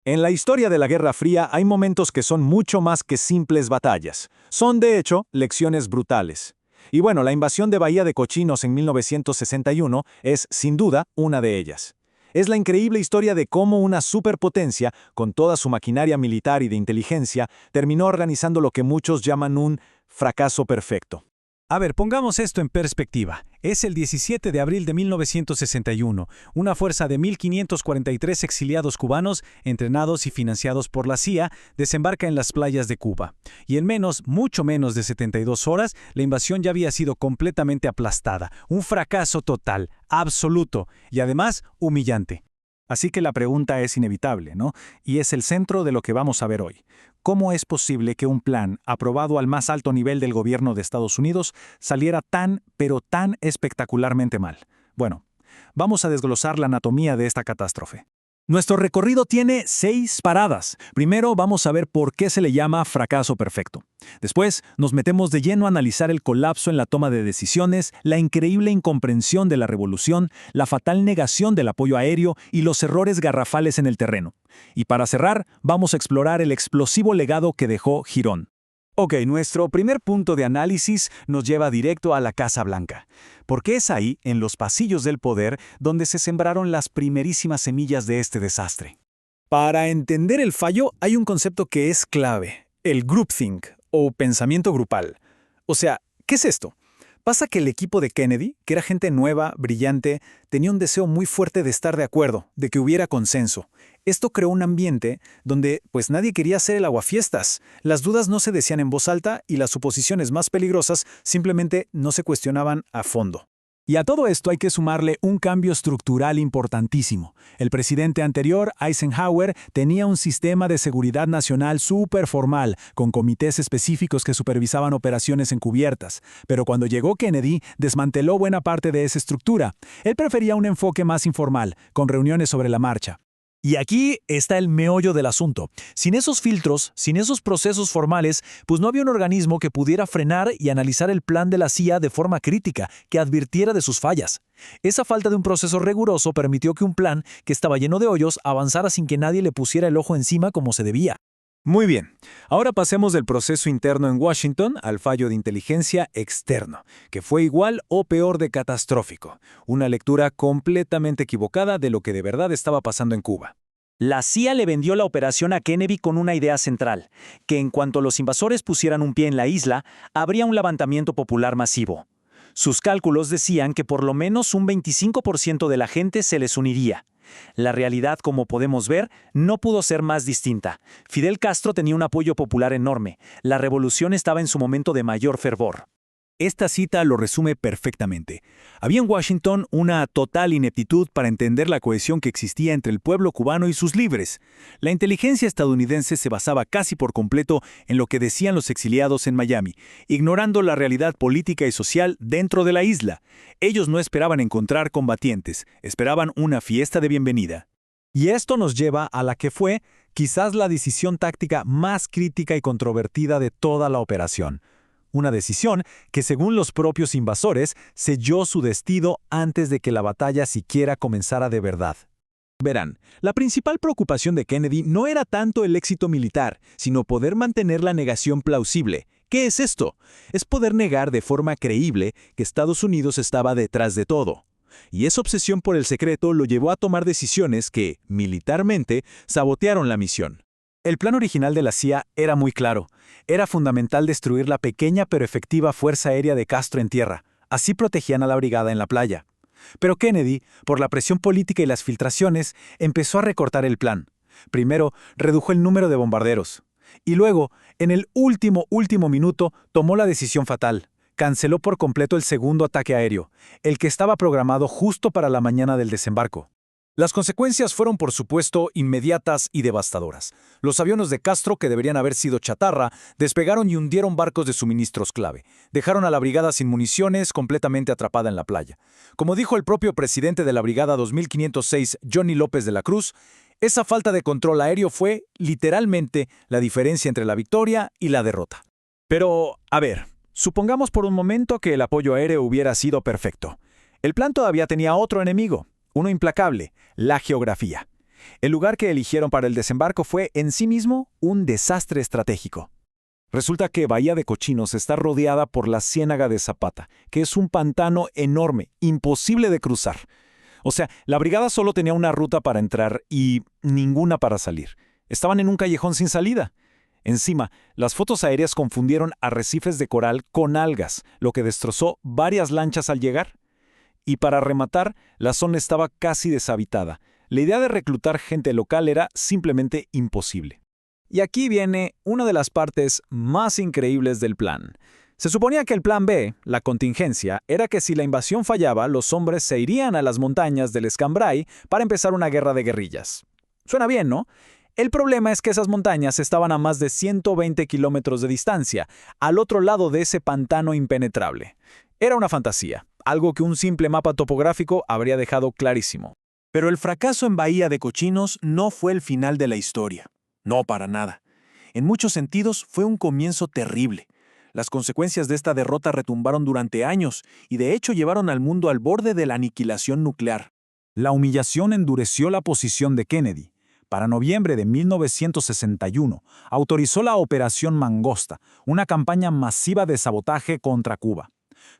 En la historia de la Guerra Fría hay momentos que son mucho más que simples batallas. Son, de hecho, lecciones brutales. Y bueno, la invasión de Bahía de Cochinos en 1961 es, sin duda, una de ellas. Es la increíble historia de cómo una superpotencia, con toda su maquinaria militar y de inteligencia, terminó organizando lo que muchos llaman un fracaso perfecto. A ver, pongamos esto en perspectiva. Es el 17 de abril de 1961. Una fuerza de 1.543 exiliados cubanos, entrenados y financiados por la CIA, desembarca en las playas de Cuba. Y en mucho menos de 72 horas, la invasión ya había sido completamente aplastada. Un fracaso total, absoluto y además humillante. Así que la pregunta es inevitable, ¿no? Y es el centro de lo que vamos a ver hoy. ¿Cómo es posible que un plan aprobado al más alto nivel del gobierno de Estados Unidos saliera tan, pero tan espectacularmente mal? Bueno, vamos a desglosar la anatomía de esta catástrofe. Nuestro recorrido tiene 6 paradas. Primero vamos a ver por qué se le llama fracaso perfecto. Después nos metemos de lleno a analizar el colapso en la toma de decisiones, la increíble incomprensión de la revolución, la fatal negación del apoyo aéreo y los errores garrafales en el terreno. Y para cerrar, vamos a explorar el explosivo legado que dejó Girón. Ok, nuestro primer punto de análisis nos lleva directo a la Casa Blanca, porque es ahí, en los pasillos del poder, donde se sembraron las primerísimas semillas de este desastre. Para entender el fallo hay un concepto que es clave, el groupthink o pensamiento grupal. O sea, ¿qué es esto? Pasa que el equipo de Kennedy, que era gente nueva, brillante, tenía un deseo muy fuerte de estar de acuerdo, de que hubiera consenso. Esto creó un ambiente donde pues nadie quería hacer el aguafiestas. Las dudas no se decían en voz alta y las suposiciones más peligrosas simplemente no se cuestionaban a fondo. Y a todo esto hay que sumarle un cambio estructural importantísimo. El presidente anterior, Eisenhower, tenía un sistema de seguridad nacional súper formal, con comités específicos que supervisaban operaciones encubiertas. Pero cuando llegó Kennedy, desmanteló buena parte de esa estructura. Él prefería un enfoque más informal, con reuniones sobre la marcha. Y aquí está el meollo del asunto. Sin esos filtros, sin esos procesos formales, pues no había un organismo que pudiera frenar y analizar el plan de la CIA de forma crítica, que advirtiera de sus fallas. Esa falta de un proceso riguroso permitió que un plan, que estaba lleno de hoyos, avanzara sin que nadie le pusiera el ojo encima como se debía. Muy bien, ahora pasemos del proceso interno en Washington al fallo de inteligencia externo, que fue igual o peor de catastrófico, una lectura completamente equivocada de lo que de verdad estaba pasando en Cuba. La CIA le vendió la operación a Kennedy con una idea central, que en cuanto los invasores pusieran un pie en la isla, habría un levantamiento popular masivo. Sus cálculos decían que por lo menos un 25% de la gente se les uniría. La realidad, como podemos ver, no pudo ser más distinta. Fidel Castro tenía un apoyo popular enorme. La revolución estaba en su momento de mayor fervor. Esta cita lo resume perfectamente. Había en Washington una total ineptitud para entender la cohesión que existía entre el pueblo cubano y sus líderes. La inteligencia estadounidense se basaba casi por completo en lo que decían los exiliados en Miami, ignorando la realidad política y social dentro de la isla. Ellos no esperaban encontrar combatientes, esperaban una fiesta de bienvenida. Y esto nos lleva a la que fue, quizás la decisión táctica más crítica y controvertida de toda la operación. Una decisión que, según los propios invasores, selló su destino antes de que la batalla siquiera comenzara de verdad. Verán, la principal preocupación de Kennedy no era tanto el éxito militar, sino poder mantener la negación plausible. ¿Qué es esto? Es poder negar de forma creíble que Estados Unidos estaba detrás de todo. Y esa obsesión por el secreto lo llevó a tomar decisiones que, militarmente, sabotearon la misión. El plan original de la CIA era muy claro. Era fundamental destruir la pequeña pero efectiva fuerza aérea de Castro en tierra. Así protegían a la brigada en la playa. Pero Kennedy, por la presión política y las filtraciones, empezó a recortar el plan. Primero, redujo el número de bombarderos. Y luego, en el último minuto, tomó la decisión fatal. Canceló por completo el segundo ataque aéreo, el que estaba programado justo para la mañana del desembarco. Las consecuencias fueron, por supuesto, inmediatas y devastadoras. Los aviones de Castro, que deberían haber sido chatarra, despegaron y hundieron barcos de suministros clave. Dejaron a la brigada sin municiones, completamente atrapada en la playa. Como dijo el propio presidente de la Brigada 2506, Johnny López de la Cruz, esa falta de control aéreo fue, literalmente, la diferencia entre la victoria y la derrota. Pero, a ver, supongamos por un momento que el apoyo aéreo hubiera sido perfecto. El plan todavía tenía otro enemigo. Uno implacable, la geografía. El lugar que eligieron para el desembarco fue en sí mismo un desastre estratégico. Resulta que Bahía de Cochinos está rodeada por la Ciénaga de Zapata, que es un pantano enorme, imposible de cruzar. O sea, la brigada solo tenía una ruta para entrar y ninguna para salir. Estaban en un callejón sin salida. Encima, las fotos aéreas confundieron arrecifes de coral con algas, lo que destrozó varias lanchas al llegar. Y para rematar, la zona estaba casi deshabitada. La idea de reclutar gente local era simplemente imposible. Y aquí viene una de las partes más increíbles del plan. Se suponía que el plan B, la contingencia, era que si la invasión fallaba, los hombres se irían a las montañas del Escambray para empezar una guerra de guerrillas. Suena bien, ¿no? El problema es que esas montañas estaban a más de 120 kilómetros de distancia, al otro lado de ese pantano impenetrable. Era una fantasía, algo que un simple mapa topográfico habría dejado clarísimo. Pero el fracaso en Bahía de Cochinos no fue el final de la historia. No, para nada. En muchos sentidos fue un comienzo terrible. Las consecuencias de esta derrota retumbaron durante años y de hecho llevaron al mundo al borde de la aniquilación nuclear. La humillación endureció la posición de Kennedy. Para noviembre de 1961, autorizó la Operación Mangosta, una campaña masiva de sabotaje contra Cuba.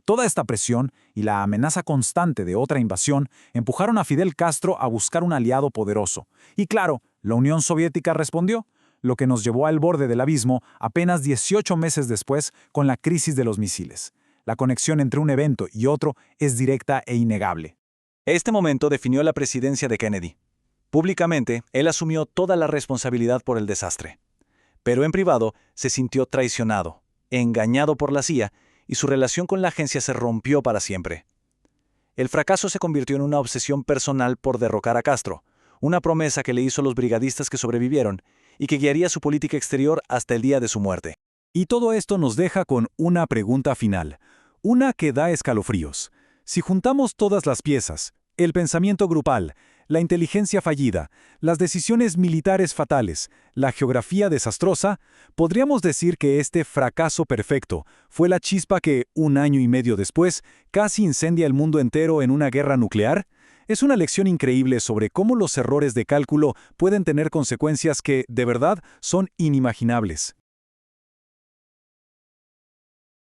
Toda esta presión y la amenaza constante de otra invasión empujaron a Fidel Castro a buscar un aliado poderoso. Y claro, la Unión Soviética respondió, lo que nos llevó al borde del abismo apenas 18 meses después con la crisis de los misiles. La conexión entre un evento y otro es directa e innegable. Este momento definió la presidencia de Kennedy. Públicamente, él asumió toda la responsabilidad por el desastre. Pero en privado se sintió traicionado, engañado por la CIA, y su relación con la agencia se rompió para siempre. El fracaso se convirtió en una obsesión personal por derrocar a Castro, una promesa que le hizo a los brigadistas que sobrevivieron y que guiaría su política exterior hasta el día de su muerte. Y todo esto nos deja con una pregunta final, una que da escalofríos. Si juntamos todas las piezas, el pensamiento grupal, la inteligencia fallida, las decisiones militares fatales, la geografía desastrosa, podríamos decir que este fracaso perfecto fue la chispa que, 1 año y medio después, casi incendia el mundo entero en una guerra nuclear. Es una lección increíble sobre cómo los errores de cálculo pueden tener consecuencias que, de verdad, son inimaginables.